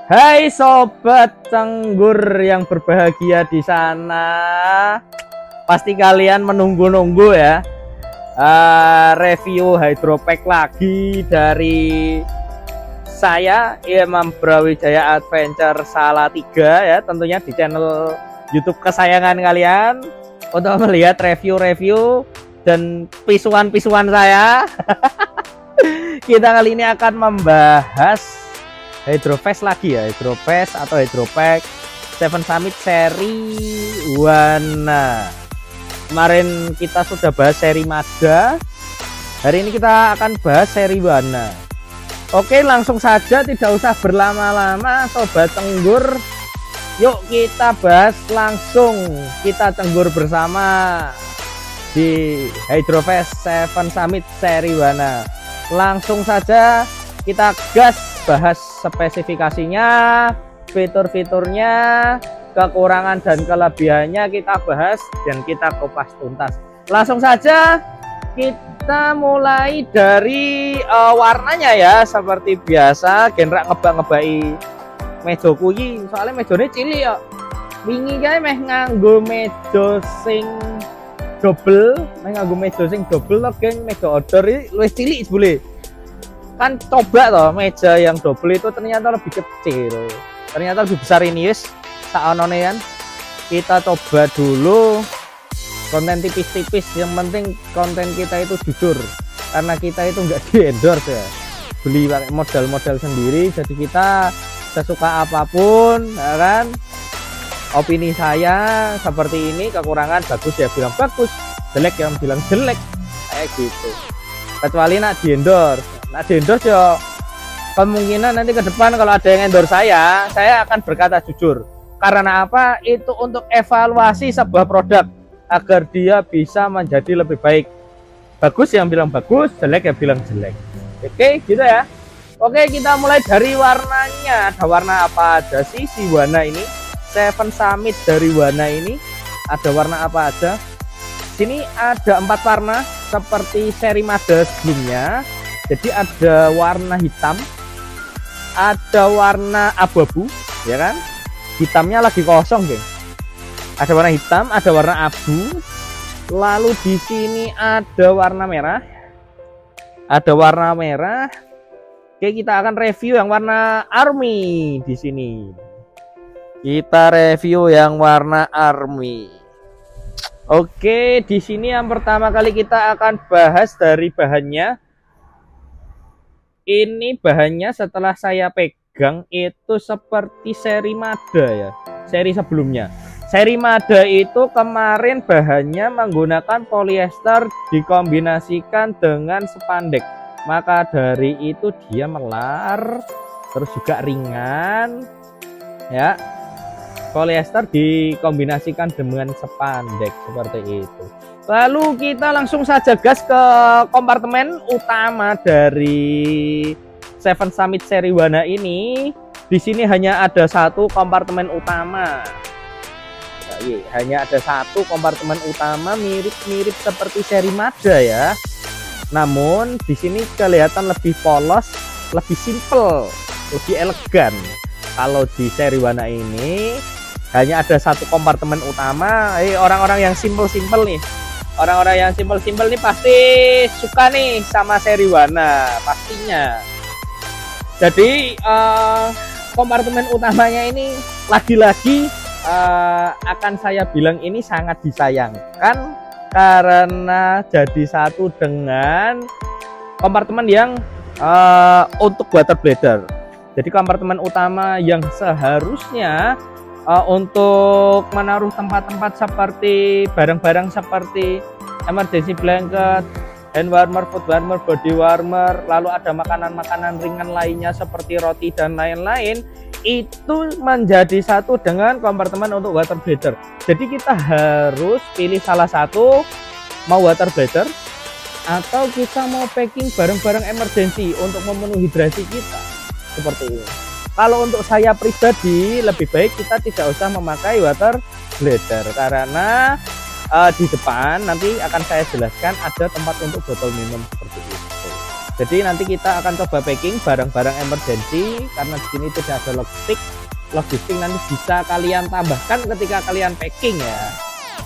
Hai sobat cenggur yang berbahagia di sana. Pasti kalian menunggu-nunggu ya. Review hydropack lagi dari saya Imam Brawijaya Adventure Salatiga ya, tentunya di channel YouTube kesayangan kalian untuk melihat review-review dan pisuan-pisuan saya. Kita kali ini akan membahas Hydropack lagi ya, Hydropack atau Hydropack Seven Summit seri Wana. Kemarin kita sudah bahas seri Mada, hari ini kita akan bahas seri Wana. Oke, langsung saja, tidak usah berlama-lama sobat cenggur. Yuk kita bahas langsung, kita cenggur bersama di Hydropack Seven Summit seri Wana. Langsung saja kita gas, bahas spesifikasinya, fitur-fiturnya, kekurangan dan kelebihannya kita bahas dan kita kupas tuntas. Langsung saja kita mulai dari warnanya ya, seperti biasa Genrak ngebak-ngebai meja kuwi, soalnya mejane cilik ya. Wingi kae meh nganggo meja sing double, to geng, meja outdoor iki luwih cilik boleh. Kan coba toh meja yang double itu ternyata lebih kecil, ternyata lebih besar ini yes saonone kan. Kita coba dulu konten tipis-tipis, yang penting konten kita itu jujur karena kita itu enggak di endorse ya, beli pakai modal-modal sendiri, jadi kita sesuka apapun ya kan. Opini saya seperti ini, kekurangan bagus ya bilang bagus, jelek yang bilang jelek, kayak gitu. Kecuali nak di endorse, ya kemungkinan nanti ke depan kalau ada yang endorse saya akan berkata jujur. Karena apa? Itu untuk evaluasi sebuah produk agar dia bisa menjadi lebih baik. Bagus yang bilang bagus, jelek yang bilang jelek. Oke, gitu ya. Oke, kita mulai dari warnanya. Ada warna apa aja sih si Wana ini? Seven Summit dari Wana ini ada warna apa aja? Sini ada 4 warna seperti seri Mada sebelumnya. Jadi ada warna hitam, ada warna abu-abu, ya kan? Hitamnya lagi kosong, geng. Ada warna hitam, ada warna abu. Lalu di sini ada warna merah. Ada warna merah. Oke, kita akan review yang warna army di sini. Kita review yang warna army. Oke, di sini yang pertama kali kita akan bahas dari bahannya. Ini bahannya setelah saya pegang itu seperti seri Mada ya, seri sebelumnya. Seri Mada itu kemarin bahannya menggunakan polyester dikombinasikan dengan spandek. Maka dari itu dia melar, terus juga ringan ya. Polyester dikombinasikan dengan spandek seperti itu. Lalu kita langsung saja gas ke kompartemen utama dari Seven Summit seri Wana ini. Di sini hanya ada satu kompartemen utama. Hanya ada satu kompartemen utama, mirip-mirip seperti seri Mada ya. Namun di sini kelihatan lebih polos, lebih simple, lebih elegan. Kalau di seri Wana ini hanya ada satu kompartemen utama. Orang-orang yang simple-simple nih, orang-orang yang simpel-simpel nih pasti suka nih sama seri Wana pastinya. Jadi kompartemen utamanya ini lagi-lagi akan saya bilang ini sangat disayangkan karena jadi satu dengan kompartemen yang untuk water bladder. Jadi kompartemen utama yang seharusnya untuk menaruh tempat-tempat seperti barang-barang seperti emergency blanket, hand warmer, food warmer, body warmer, lalu ada makanan-makanan ringan lainnya seperti roti dan lain-lain, itu menjadi satu dengan kompartemen untuk water bladder. Jadi kita harus pilih salah satu, mau water bladder atau kita mau packing barang-barang emergency untuk memenuhi hidrasi kita, seperti ini. Kalau untuk saya pribadi lebih baik kita tidak usah memakai water bladder karena di depan nanti akan saya jelaskan ada tempat untuk botol minum seperti itu. Jadi nanti kita akan coba packing barang-barang emergency, karena di sini tidak ada logistik nanti bisa kalian tambahkan ketika kalian packing ya.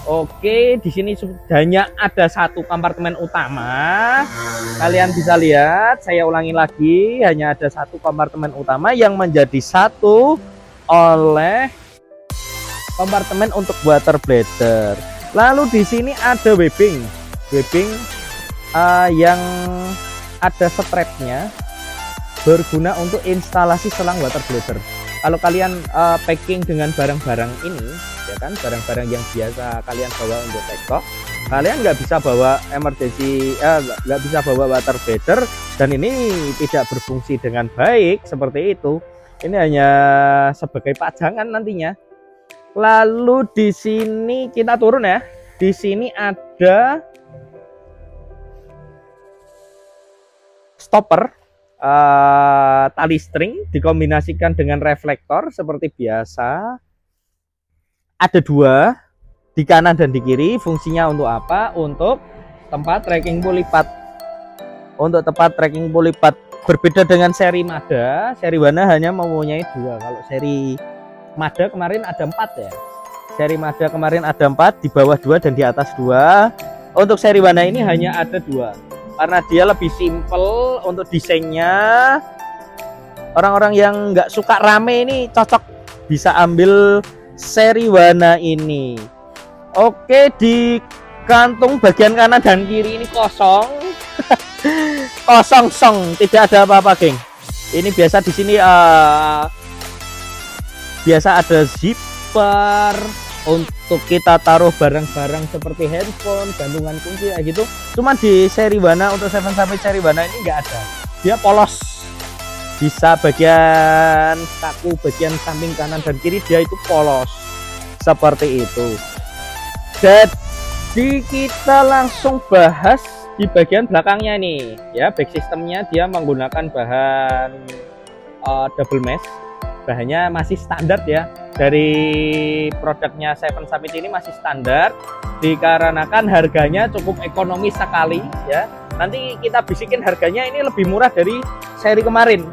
Oke, di sini hanya ada satu kompartemen utama. Kalian bisa lihat, saya ulangi lagi, hanya ada satu kompartemen utama yang menjadi satu oleh kompartemen untuk water bladder. Lalu di sini ada webbing yang ada strapnya, berguna untuk instalasi selang water bladder. Kalau kalian packing dengan barang-barang ini, ya kan, barang-barang yang biasa kalian bawa untuk take-off, kalian nggak bisa bawa emergency, nggak bisa bawa water bladder, dan ini tidak berfungsi dengan baik seperti itu. Ini hanya sebagai pajangan nantinya. Lalu di sini kita turun ya. Di sini ada stopper tali string dikombinasikan dengan reflektor seperti biasa. Ada dua di kanan dan di kiri. Fungsinya untuk apa? Untuk tempat trekking pulipat. Untuk tempat trekking pulipat. Berbeda dengan seri Mada, seri Wana hanya mempunyai dua. Kalau seri Mada kemarin ada 4 ya. Seri Mada kemarin ada 4, di bawah 2 dan di atas 2. Untuk seri Wana ini hanya ada 2. Karena dia lebih simple untuk desainnya. Orang-orang yang nggak suka rame ini cocok, bisa ambil seri Wana ini. Oke, di kantung bagian kanan dan kiri ini kosong. Kosong song, tidak ada apa-apa, geng. Ini biasa di sini biasa ada zipper untuk kita taruh barang-barang seperti handphone, gantungan kunci kayak gitu. Cuma di seri Wana, untuk 7 sampai seri Wana ini nggak ada. Dia polos. Bisa bagian saku, bagian samping kanan dan kiri dia itu polos. Seperti itu. Jadi kita langsung bahas di bagian belakangnya nih ya. Back systemnya dia menggunakan bahan double mesh. Bahannya masih standar ya, dari produknya Seven Summit ini masih standar, dikarenakan harganya cukup ekonomis sekali ya. Nanti kita bisikin harganya ini lebih murah dari seri kemarin.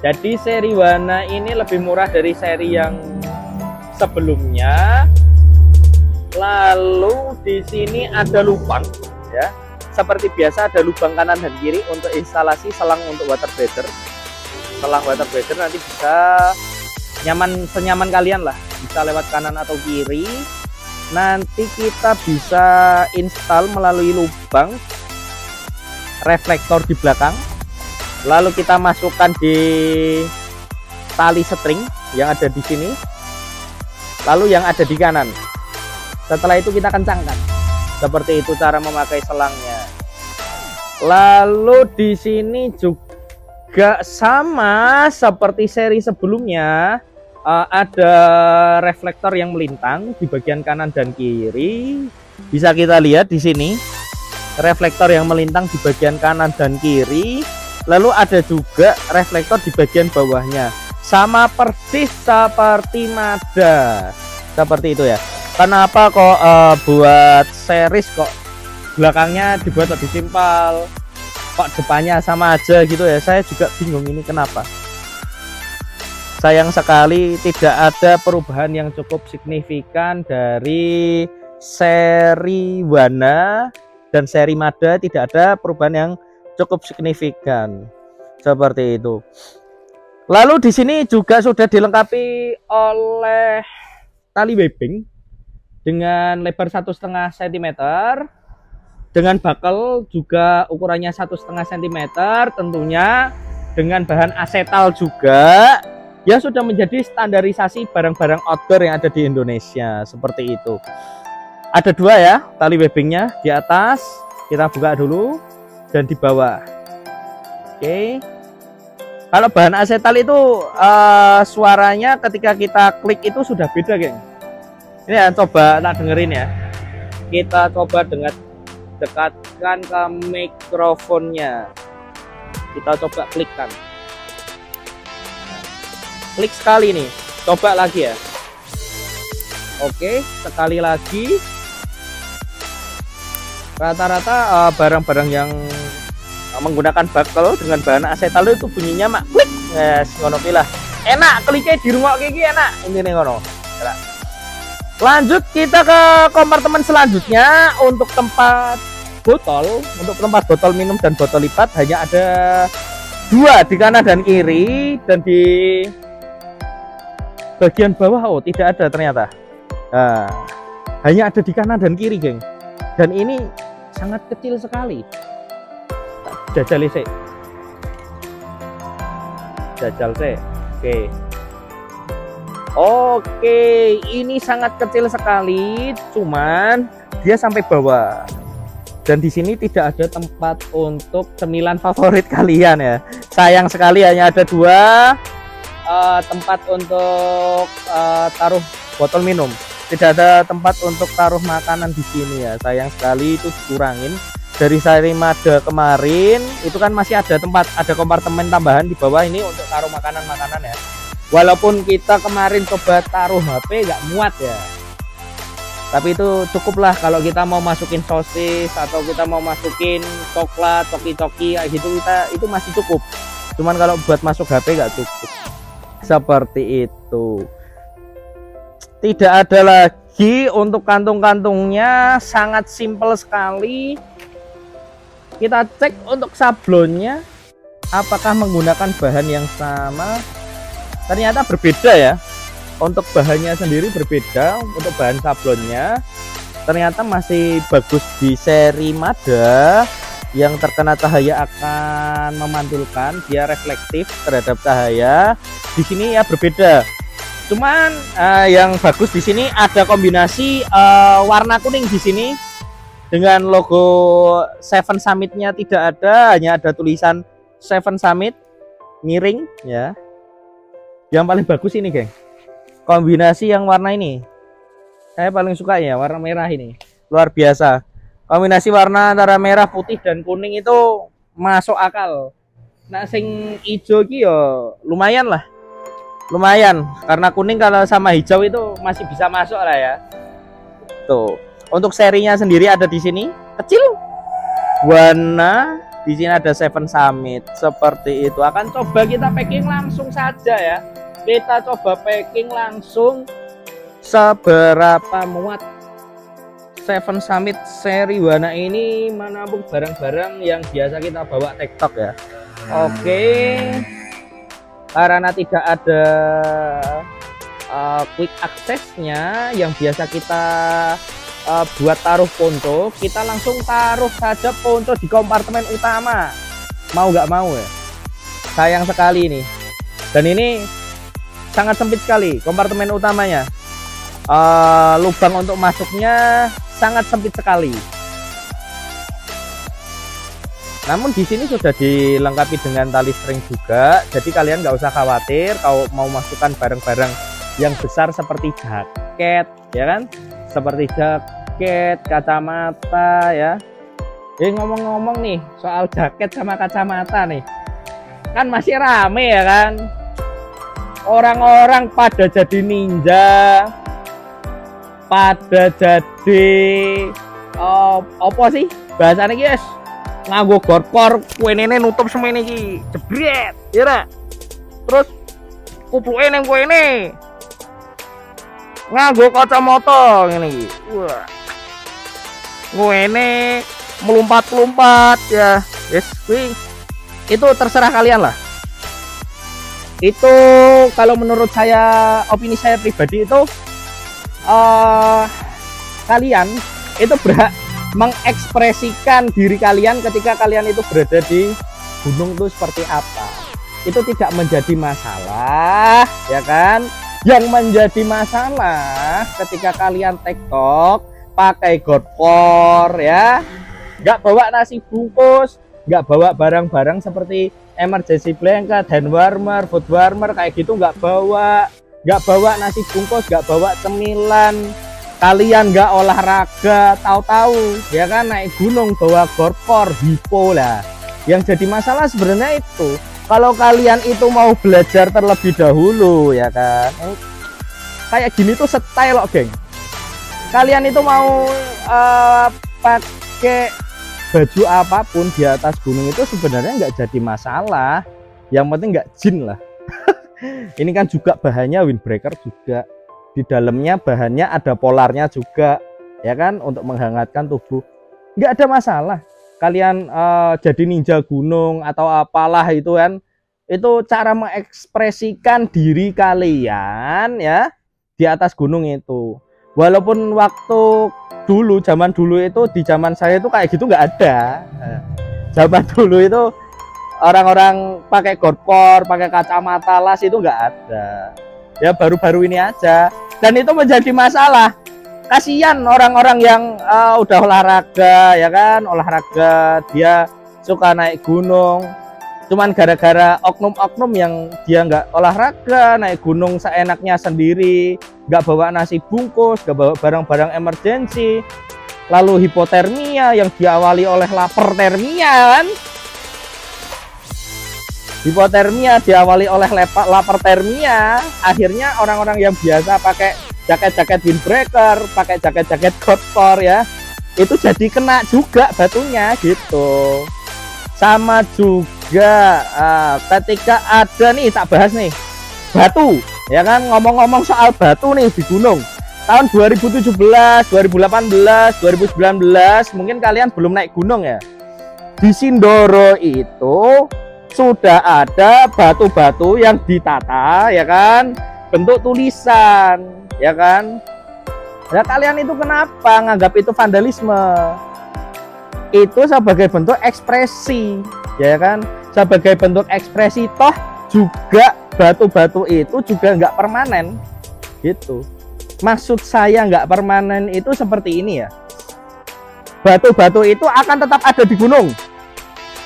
Jadi seri Wana ini lebih murah dari seri yang sebelumnya. Lalu di sini ada lubang ya. Seperti biasa ada lubang kanan dan kiri untuk instalasi selang untuk water bladder. Selang water bladder nanti bisa senyaman kalian lah, bisa lewat kanan atau kiri. Nanti kita bisa install melalui lubang reflektor di belakang. Lalu kita masukkan di tali string yang ada di sini. Lalu yang ada di kanan. Setelah itu kita kencangkan. Seperti itu cara memakai selangnya. Lalu di sini juga sama seperti seri sebelumnya, ada reflektor yang melintang di bagian kanan dan kiri. Bisa kita lihat di sini reflektor yang melintang di bagian kanan dan kiri. Lalu ada juga reflektor di bagian bawahnya, sama persis seperti Mada. Seperti itu ya. Kenapa kok buat series kok belakangnya dibuat lebih simpel, kok depannya sama aja gitu ya? Saya juga bingung ini kenapa. Sayang sekali tidak ada perubahan yang cukup signifikan dari seri Wana dan seri Mada, tidak ada perubahan yang cukup signifikan seperti itu. Lalu di sini juga sudah dilengkapi oleh tali webbing dengan lebar 1,5 cm, dengan bakel juga ukurannya 1,5 cm, tentunya dengan bahan asetal juga. Ya sudah menjadi standarisasi barang-barang outdoor yang ada di Indonesia seperti itu. Ada dua ya tali webbingnya, di atas kita buka dulu dan di bawah. Oke. Kalau bahan asetal itu suaranya ketika kita klik itu sudah beda, geng. Ini ya, coba tak dengerin ya. Kita coba dekatkan ke mikrofonnya. Kita coba klikkan. Klik sekali nih. Coba lagi ya. Oke, sekali lagi. Rata-rata barang-barang yang menggunakan bakel dengan bahan asetal itu bunyinya mak klik. Yes, ngono ki lah. Enak kliknya di rumah kayak gini enak. Ini ngono. Lanjut kita ke kompartemen selanjutnya. Untuk tempat botol, minum dan botol lipat hanya ada 2 di kanan dan kiri, dan di bagian bawah tidak ada ternyata. Nah, hanya ada di kanan dan kiri, geng. Dan ini sangat kecil sekali. Jajal sih. Oke, ini sangat kecil sekali, cuman dia sampai bawah. Dan di sini tidak ada tempat untuk cemilan favorit kalian ya. Sayang sekali hanya ada 2 tempat untuk taruh botol minum. Tidak ada tempat untuk taruh makanan di sini ya. Sayang sekali, itu dikurangin. Dari seri Mada kemarin itu kan masih ada tempat, ada kompartemen tambahan di bawah ini untuk taruh makanan-makanan ya. Walaupun kita kemarin coba taruh HP nggak muat ya, tapi itu cukuplah kalau kita mau masukin sosis atau kita mau masukin coklat, coki-coki kayak gitu, itu masih cukup. Cuman kalau buat masuk HP nggak cukup. Seperti itu. Tidak ada lagi untuk kantung-kantungnya, sangat simpel sekali. Kita cek untuk sablonnya apakah menggunakan bahan yang sama. Ternyata berbeda ya. Untuk bahannya sendiri berbeda. Untuk bahan sablonnya ternyata masih bagus di seri Mada. Yang terkena cahaya akan memantulkan, dia reflektif terhadap cahaya. Di sini ya berbeda. Cuman yang bagus di sini ada kombinasi warna kuning di sini. Dengan logo Seven Summit-nya tidak ada, hanya ada tulisan Seven Summit miring ya. Yang paling bagus ini, geng. Kombinasi yang warna ini. Saya paling suka ya, warna merah ini. Luar biasa. Kombinasi warna antara merah, putih dan kuning itu masuk akal. Nah, sing hijau iki yo lumayan lah. Lumayan, karena kuning kalau sama hijau itu masih bisa masuk lah ya. Tuh. Untuk serinya sendiri ada di sini kecil, warna di sini ada Seven Summit seperti itu. Akan coba kita packing langsung saja ya. Kita coba packing langsung seberapa muat Seven Summit seri warna ini menampung barang-barang yang biasa kita bawa TikTok ya. Oke, karena tidak ada quick accessnya yang biasa kita buat taruh ponco, kita langsung taruh saja ponco di kompartemen utama. Mau nggak mau ya, sayang sekali ini. Dan ini sangat sempit sekali kompartemen utamanya. Lubang untuk masuknya sangat sempit sekali. Namun di sini sudah dilengkapi dengan tali string juga, jadi kalian nggak usah khawatir kalau mau masukkan barang-barang yang besar seperti jaket, ya kan? Seperti jaket, kacamata ya. Ngomong-ngomong nih soal jaket sama kacamata nih, kan masih rame ya kan, orang-orang pada jadi ninja, pada jadi apa sih bahasanya guys, nganggo gorpor kuene nutup semene iki jebret ya. Terus kupluke ning kuene nganggo kacamata ngene iki. Wah. Kuene melompat-lompat ya. Yes, itu terserah kalian lah. Itu kalau menurut saya, opini saya pribadi itu kalian itu berhak mengekspresikan diri kalian ketika kalian itu berada di gunung itu seperti apa. Itu tidak menjadi masalah ya kan. Yang menjadi masalah ketika kalian TikTok pakai gorpor ya, nggak bawa nasi bungkus, nggak bawa barang-barang seperti emergency blanket, hand warmer, food warmer kayak gitu, nggak bawa nasi bungkus, nggak bawa cemilan, kalian nggak olahraga, tahu-tahu ya kan naik gunung bawa gorpor, hipo lah. Yang jadi masalah sebenarnya itu kalau kalian itu mau belajar terlebih dahulu ya kan, kayak gini tuh style loh geng. Kalian itu mau pakai baju apapun di atas gunung itu sebenarnya nggak jadi masalah, yang penting nggak jin lah. Ini kan juga bahannya windbreaker juga, di dalamnya bahannya ada polarnya juga, ya kan, untuk menghangatkan tubuh. Nggak ada masalah kalian jadi ninja gunung atau apalah itu kan, itu cara mengekspresikan diri kalian ya di atas gunung itu. Walaupun waktu dulu, zaman dulu itu, di zaman saya itu kayak gitu nggak ada. Zaman dulu itu orang-orang pakai gorpor, pakai kacamata las itu nggak ada. Ya baru-baru ini aja, dan itu menjadi masalah. Kasihan orang-orang yang udah olahraga, ya kan, olahraga, dia suka naik gunung, cuman gara-gara oknum-oknum yang dia nggak olahraga, naik gunung seenaknya sendiri, nggak bawa nasi bungkus, nggak bawa barang-barang emergensi, lalu hipotermia yang diawali oleh lapertermia kan. Hipotermia diawali oleh lapertermia, akhirnya orang-orang yang biasa pakai jaket-jaket windbreaker, pakai jaket-jaket gorpor ya, itu jadi kena juga batunya gitu. Sama juga ketika ada nih, tak bahas nih, batu ya kan, ngomong-ngomong soal batu nih di gunung tahun 2017, 2018, 2019, mungkin kalian belum naik gunung ya. Di Sindoro itu sudah ada batu-batu yang ditata ya kan, bentuk tulisan ya kan. Nah, kalian itu kenapa nganggap itu vandalisme? Itu sebagai bentuk ekspresi ya kan, sebagai bentuk ekspresi. Toh juga batu-batu itu juga nggak permanen gitu. Maksud saya nggak permanen itu seperti ini ya, batu-batu itu akan tetap ada di gunung.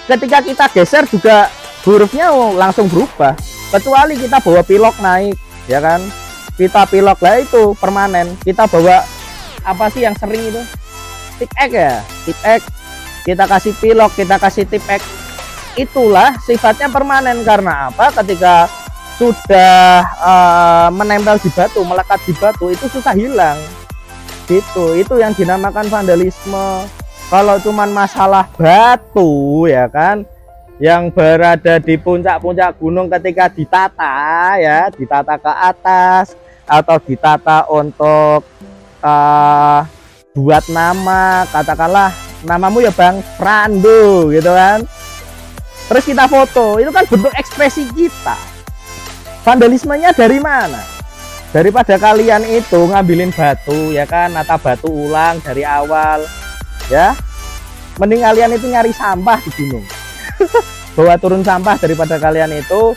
Ketika kita geser juga hurufnya langsung berubah, kecuali kita bawa pilok naik ya kan, kita pilok lah itu permanen. Kita bawa apa sih yang sering itu, tip X ya, tip X, kita kasih pilok, kita kasih tip X, itulah sifatnya permanen. Karena apa? Ketika sudah menempel di batu, melekat di batu, itu susah hilang gitu. Itu yang dinamakan vandalisme. Kalau cuman masalah batu ya kan, yang berada di puncak-puncak gunung, ketika ditata ya, ditata ke atas atau ditata untuk buat nama, katakanlah namamu ya Bang Frando gitu kan, terus kita foto, itu kan bentuk ekspresi kita. Vandalismenya dari mana? Daripada kalian itu ngambilin batu ya kan, nata batu ulang dari awal ya, mending kalian itu nyari sampah di gunung. Bawa turun sampah, daripada kalian itu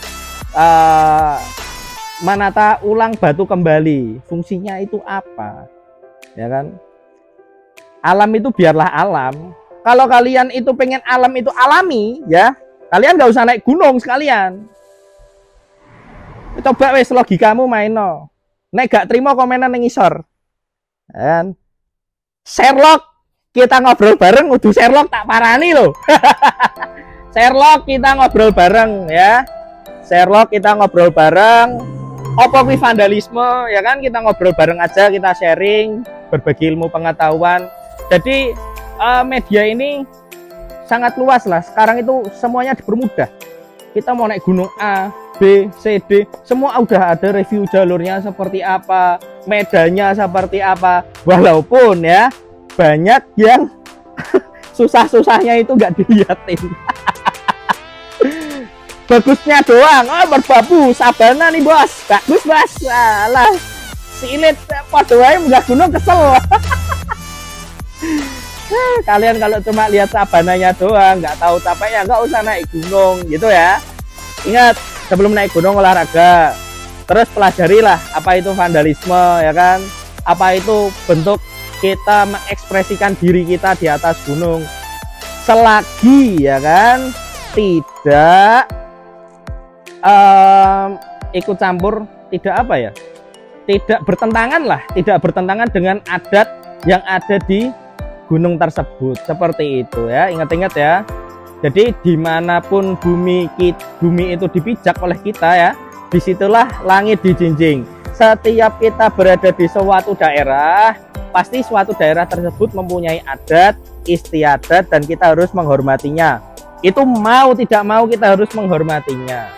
menata ulang batu kembali. Fungsinya itu apa ya kan? Alam itu biarlah alam. Kalau kalian itu pengen alam itu alami ya, kalian nggak usah naik gunung sekalian. Coba wes logikamu main no. Nek gak terima komenan nang ngisor. Kan? Sherlock, kita ngobrol bareng, udah Sherlock tak parani loh. Sherlock, kita ngobrol bareng ya. Sherlock, kita ngobrol bareng. Apa kuwi vandalisme ya kan? Kita ngobrol bareng aja, kita sharing, berbagi ilmu pengetahuan. Jadi media ini sangat luas lah. Sekarang itu semuanya dipermudah. Kita mau naik gunung A, B, C, D, semua udah ada review jalurnya seperti apa, medannya seperti apa. Walaupun ya banyak yang susah-susahnya itu nggak dilihatin. Bagusnya doang, oh berbabu, sabana nih bos, bagus bos. Alah, silit podo wae munggah gunung kesel. Kalian kalau cuma lihat sabananya doang, nggak tahu capeknya, nggak usah naik gunung gitu ya. Ingat, sebelum naik gunung olahraga, terus pelajarilah apa itu vandalisme ya kan, apa itu bentuk kita mengekspresikan diri kita di atas gunung. Selagi ya kan tidak ikut campur, tidak apa ya, tidak bertentangan lah, tidak bertentangan dengan adat yang ada di gunung tersebut, seperti itu ya. Ingat-ingat ya. Jadi dimanapun bumi itu dipijak oleh kita ya, disitulah langit dijinjing. Setiap kita berada di suatu daerah, pasti suatu daerah tersebut mempunyai adat, istiadat dan kita harus menghormatinya. Itu mau tidak mau kita harus menghormatinya.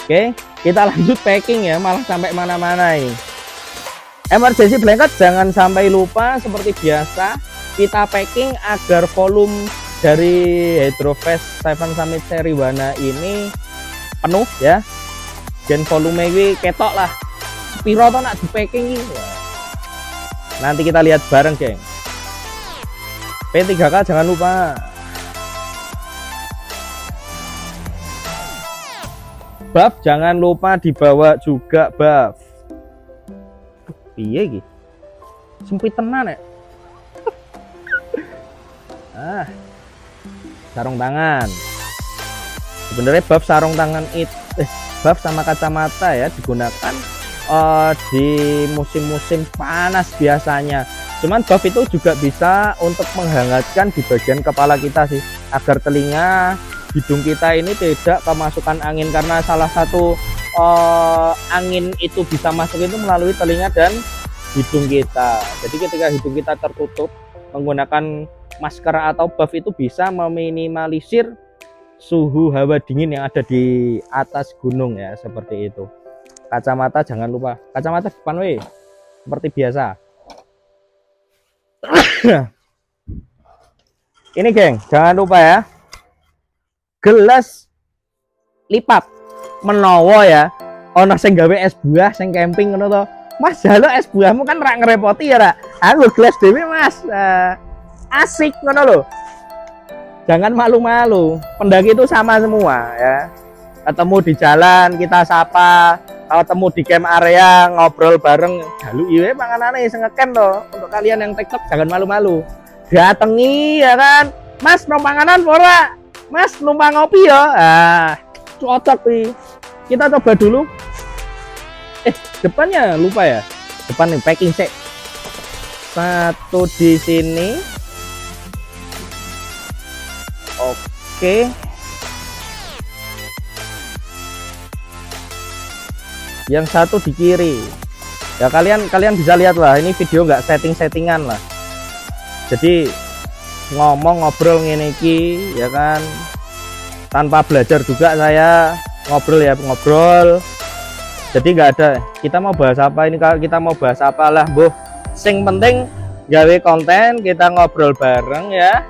Oke, kita lanjut packing ya, malah sampai mana-mana ini. Emergency blanket jangan sampai lupa, seperti biasa kita packing agar volume dari Hydrovest 7 Summit seri warna ini penuh ya. Dan volume ini ketok lah. Spiro to nak di packing ini. Nanti kita lihat bareng, geng. P3K jangan lupa. Buff jangan lupa dibawa juga, buff. Piye iki? Sempit tenan ya. Sarung tangan. Sebenarnya buff sarung tangan itu buff sama kacamata ya digunakan di musim-musim panas biasanya. Cuman buff itu juga bisa untuk menghangatkan di bagian kepala kita sih, agar telinga, hidung kita ini tidak kemasukan angin, karena salah satu angin itu bisa masuk itu melalui telinga dan hidung kita. Jadi ketika hidung kita tertutup, menggunakan masker atau buff itu bisa meminimalisir suhu hawa dingin yang ada di atas gunung ya, seperti itu. Kacamata jangan lupa, kacamata depan weh, seperti biasa. Ini geng, jangan lupa ya, gelas lipat menowo ya, ono sing gawe es buah sing camping ngono to. Mas, halo es buahmu kan rak ngerepoti ya, rak. Aku gelas dhewe, Mas. Asik ngono lho. Jangan malu-malu. Pendaki itu sama semua ya. Ketemu di jalan kita sapa, ketemu di camp area ngobrol bareng, halo iwe panganane sing ngecamp to. Untuk kalian yang TikTok jangan malu-malu. Datengi ya kan. Mas, numpanganan ora? Mas, numpang ngopi ya. Cocok nih. Kita coba dulu. Depannya lupa ya. Depan nih packing sek. Satu di sini. Oke. Yang satu di kiri. Ya kalian bisa lihat lah, ini video nggak setting-settingan lah. Jadi ngomong ngobrol ngene iki ya kan. Tanpa belajar juga saya ngobrol ya, ngobrol. Jadi nggak ada kita mau bahas apa ini, kalau kita mau bahas apa lah boh, sing penting gawe konten, kita ngobrol bareng ya.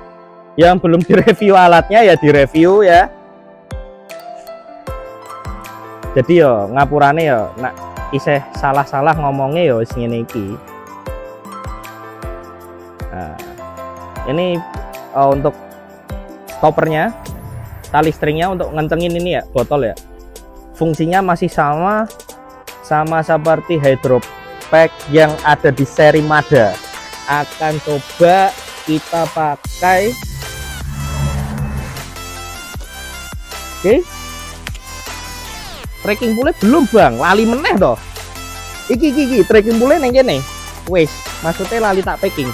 Yang belum direview alatnya ya direview ya. Jadi yo ngapurane yo nak isih salah-salah ngomongnya yo sing ngene iki. Nah, ini untuk stoppernya, tali stringnya untuk ngencengin ini ya botol ya. Fungsinya masih sama seperti Hydropack yang ada di seri Mada. Akan coba kita pakai. Oke. Trekking pule belum bang, lali meneh toh. Iki trekking pule neng kene. Wes, maksudnya lali tak packing.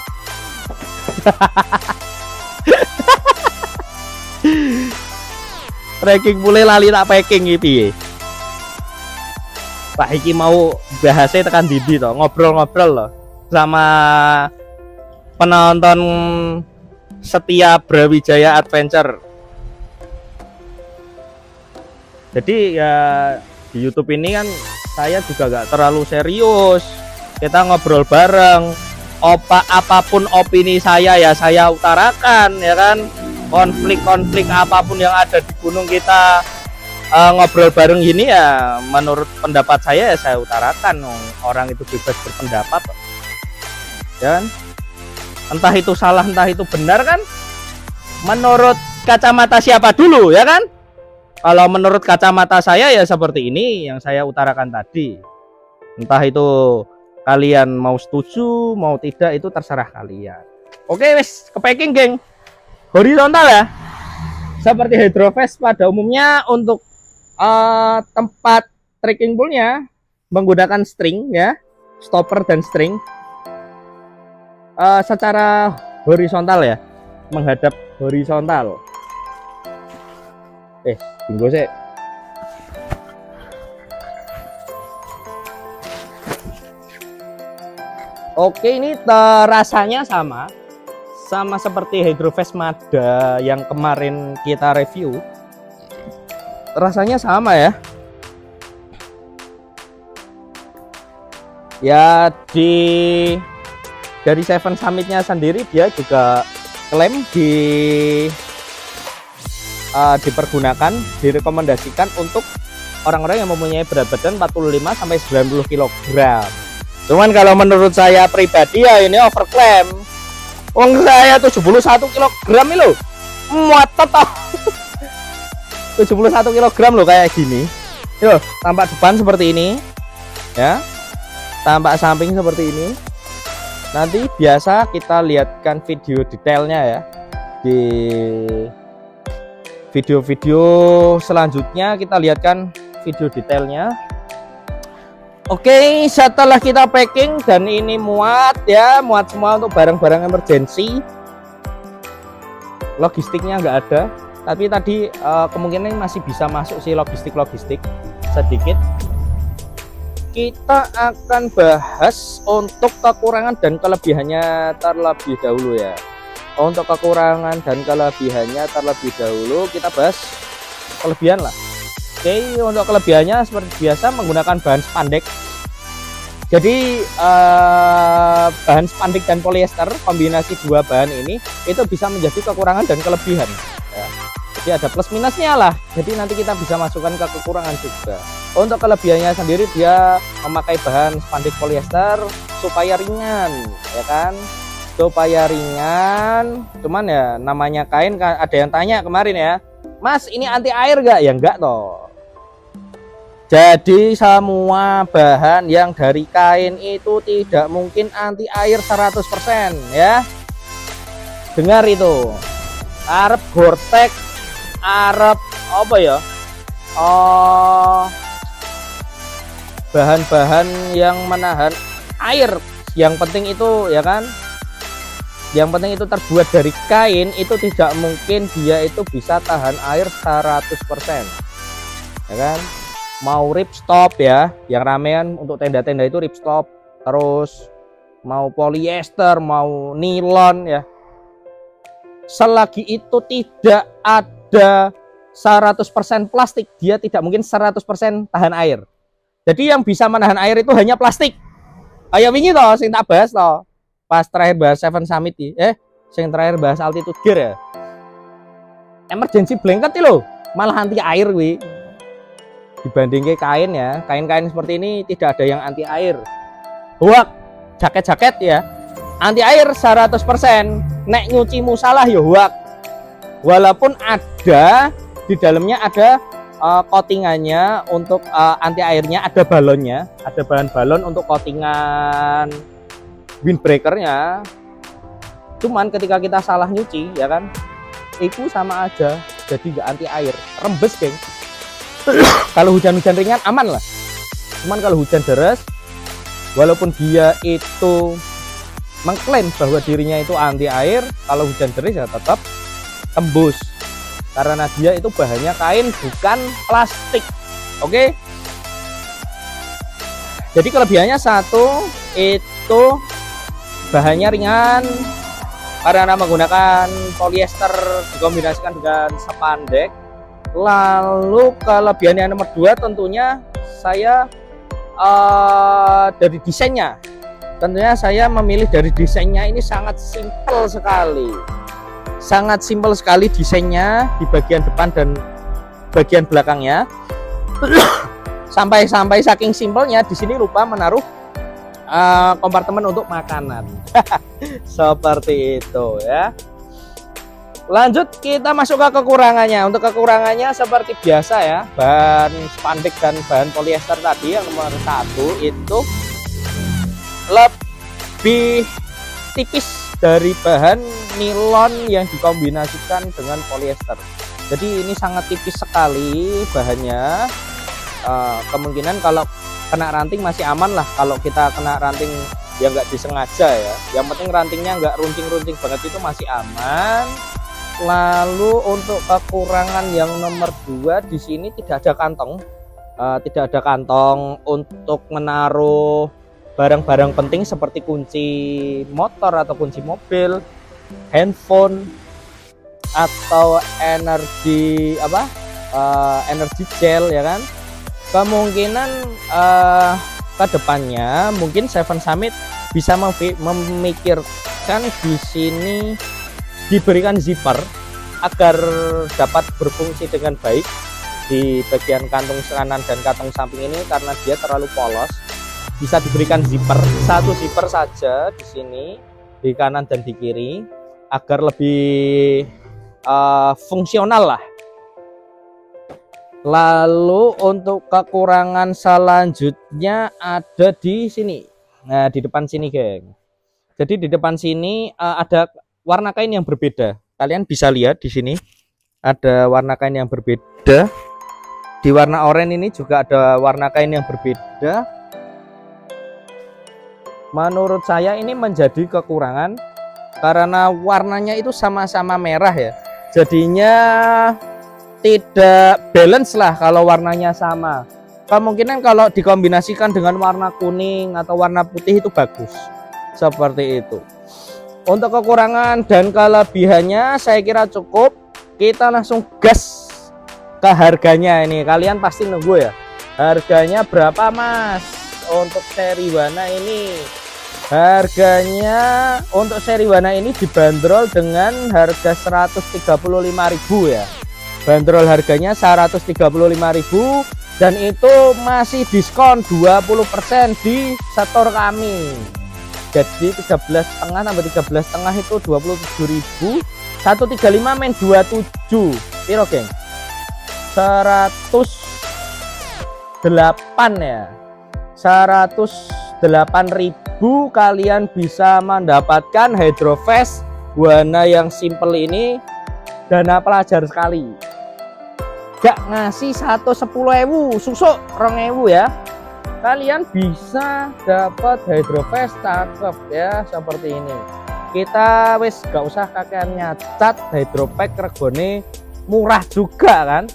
Trekking pule lali tak packing iki. Pak iki mau bahasnya tekan Didi toh, ngobrol-ngobrol loh sama penonton setia Brawijaya Adventure. Jadi ya di YouTube ini kan saya juga gak terlalu serius, kita ngobrol bareng. Apapun opini saya ya saya utarakan ya kan. Konflik-konflik apapun yang ada di gunung kita ngobrol bareng gini ya, menurut pendapat saya ya saya utarakan. Orang itu bebas berpendapat ya kan? Entah itu salah entah itu benar kan, menurut kacamata siapa dulu ya kan. Kalau menurut kacamata saya ya seperti ini yang saya utarakan tadi. Entah itu kalian mau setuju mau tidak, itu terserah kalian. Oke wes, ke packing geng. Horizontal ya, seperti Hydrovest pada umumnya. Untuk tempat trekking poolnya menggunakan string ya, stopper dan string secara horizontal ya, menghadap horizontal. Tunggu sih. Oke, ini rasanya sama sama seperti Hydrofast Mada yang kemarin kita review. Rasanya sama ya. Ya dari Seven Summit-nya sendiri dia juga klaim dipergunakan, direkomendasikan untuk orang-orang yang mempunyai berat badan 45 sampai 90 kg. Cuman kalau menurut saya pribadi ya ini overclaim. Wong saya 71 kg loh. Muat toh. 71 kg loh kayak gini. Yo, tampak depan seperti ini. Ya. Tampak samping seperti ini. Nanti biasa kita lihatkan video detailnya ya. Di video-video selanjutnya kita lihatkan video detailnya. Oke, setelah kita packing dan ini muat ya, muat semua untuk barang-barang emergency. Logistiknya nggak ada, tapi tadi kemungkinan masih bisa masuk sih logistik sedikit. Kita akan bahas untuk kekurangan dan kelebihannya terlebih dahulu ya. Untuk kekurangan dan kelebihannya terlebih dahulu kita bahas kelebihan lah. Oke, untuk kelebihannya seperti biasa menggunakan bahan spandex. Jadi bahan spandex dan polyester, kombinasi dua bahan ini itu bisa menjadi kekurangan dan kelebihan ya. Jadi ada plus minusnya lah. Jadi nanti kita bisa masukkan ke kekurangan juga. Untuk kelebihannya sendiri dia memakai bahan spandex polyester supaya ringan ya kan, supaya ringan. Cuman ya namanya kain, ada yang tanya kemarin ya, Mas ini anti air gak? Ya enggak toh. Jadi semua bahan yang dari kain itu tidak mungkin anti air 100% ya. Dengar itu. Arep Gore-Tex, arep apa ya? Bahan-bahan yang menahan air. Yang penting itu ya kan, yang penting itu terbuat dari kain, itu tidak mungkin dia itu bisa tahan air 100% ya kan. Mau ripstop ya, yang ramean untuk tenda-tenda itu ripstop, terus mau polyester, mau nilon ya, selagi itu tidak ada 100% plastik, dia tidak mungkin 100% tahan air. Jadi yang bisa menahan air itu hanya plastik. Kayak wingi toh sing tak bahas toh pas terakhir bahas Seven Summit sing terakhir bahas altitude gear ya. Emergency blanket loh, malah anti air wi. Dibanding ke kain ya, kain-kain seperti ini tidak ada yang anti air. Hoak, jaket-jaket ya, anti air 100%. Nek nyuci musalah ya hoak. Walaupun ada di dalamnya ada coatingannya untuk anti airnya, ada balonnya, ada bahan balon untuk coatingan windbreakernya. Cuman ketika kita salah nyuci ya kan, itu sama aja jadi nggak anti air, rembes geng. Kalau hujan-hujan ringan aman lah. Cuman kalau hujan deras, walaupun dia itu mengklaim bahwa dirinya itu anti air, kalau hujan deras ya tetap tembus. Karena dia itu bahannya kain bukan plastik. Oke. Jadi kelebihannya satu, itu bahannya ringan karena menggunakan polyester dikombinasikan dengan spandex. Lalu kelebihan yang nomor 2 tentunya saya dari desainnya. Tentunya saya memilih dari desainnya, ini sangat simpel sekali. Sangat simpel sekali desainnya di bagian depan dan bagian belakangnya. Sampai saking simpelnya di sini lupa menaruh kompartemen untuk makanan. Seperti itu ya. Lanjut kita masuk ke kekurangannya. Untuk kekurangannya seperti biasa ya, bahan spandex dan bahan polyester tadi yang nomor 1 itu lebih tipis dari bahan nilon yang dikombinasikan dengan polyester. Jadi ini sangat tipis sekali bahannya. Kemungkinan kalau kena ranting masih aman lah. Kalau kita kena ranting ya nggak disengaja ya. Yang penting rantingnya nggak runcing-runcing banget, itu masih aman. Lalu untuk kekurangan yang nomor 2 di sini tidak ada kantong, tidak ada kantong untuk menaruh barang-barang penting seperti kunci motor atau kunci mobil. handphone atau energi energi gel ya kan. Kemungkinan ke depannya mungkin Seven Summit bisa memikirkan di sini diberikan zipper agar dapat berfungsi dengan baik di bagian kantung kanan dan kantung samping ini, karena dia terlalu polos. Bisa diberikan zipper, satu zipper saja di sini, di kanan dan di kiri, agar lebih fungsional lah. Lalu untuk kekurangan selanjutnya ada di sini. Nah, di depan sini, geng. Jadi di depan sini ada warna kain yang berbeda. Kalian bisa lihat di sini ada warna kain yang berbeda. Di warna oranye ini juga ada warna kain yang berbeda. Menurut saya ini menjadi kekurangan karena warnanya itu sama-sama merah ya. Jadinya tidak balance lah kalau warnanya sama. Kemungkinan kalau dikombinasikan dengan warna kuning atau warna putih itu bagus. Seperti itu. Untuk kekurangan dan kelebihannya saya kira cukup. Kita langsung gas ke harganya ini. Kalian pasti nunggu ya. Harganya berapa, Mas? Untuk seri warna ini. Harganya untuk seri warna ini dibanderol dengan harga 135.000 ya. Bandrol harganya 135.000 dan itu masih diskon 20% di store kami. Jadi 13,5 tambah 13,5 itu 27.000. 135 main 27. Piro, geng? 108 ya. 108.000 kalian bisa mendapatkan Hydrovest warna yang simple ini. Dana pelajar sekali. Gak ngasih 110.000, susuk 2.000 ya. Kalian bisa dapat Hydrovest cakep ya, seperti ini. Kita wis gak usah kakean nyacat, Hydropack regone murah juga kan.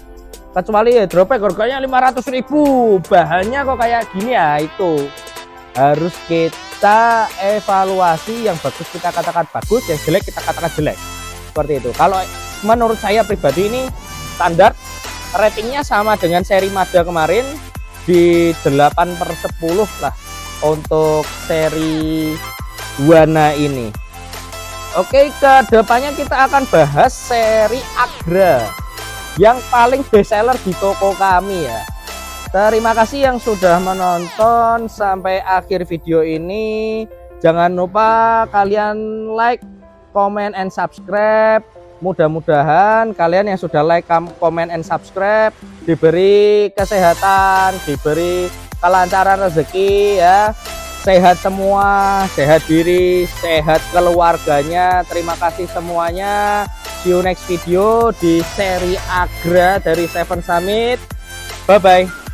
Kecuali Hydropack harganya 500.000, bahannya kok kayak gini ya. Itu harus kita evaluasi. Yang bagus kita katakan bagus, yang jelek kita katakan jelek. Seperti itu. Kalau menurut saya pribadi ini standar, ratingnya sama dengan seri Mazda kemarin di 8/10 lah untuk seri warna ini. Oke, kedepannya kita akan bahas seri Agra yang paling best seller di toko kami ya. Terima kasih yang sudah menonton sampai akhir video ini. Jangan lupa kalian like, comment, and subscribe. Mudah-mudahan kalian yang sudah like, comment, and subscribe diberi kesehatan, diberi kelancaran rezeki ya, sehat semua, sehat diri, sehat keluarganya. Terima kasih semuanya. See you next video di seri Agra dari Seven Summit. Bye bye.